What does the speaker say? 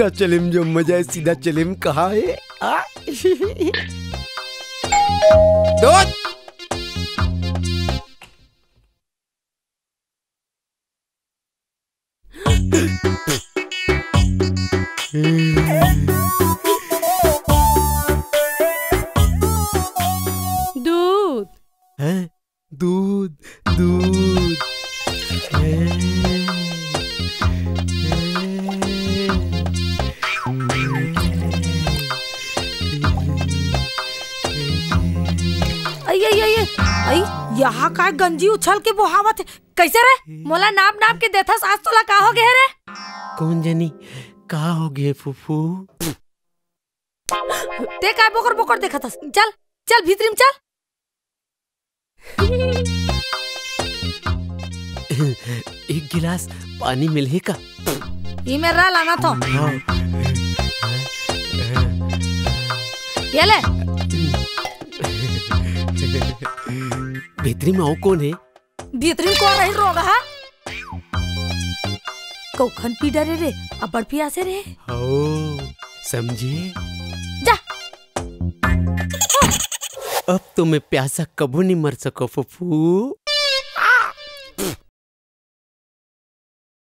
उल्टा चलिम जो मजा है, सीधा चलिम कहाँ है? दूध। दूध है? दूध दूध आई यहाँ का गंजी उछल के बहावत है। कैसे रे मोला नाप नाप के देथा सास तोला का हो गए रे? कौन जानी का हो गए फूफू? ते काय बोकर बोकर देखा था। चल चल भीतरी में चल। एक गिलास पानी मिले का? ये मेरा लाना था। ये ले। भीतरी में आओ कौन है? भीतरी में कौन रही रोगा है? कौखन पी डरे रे, अब बड़ पियासे रे। ओ समझे? जा। अब तो मैं प्यासा कबू नहीं मर सको फूफू।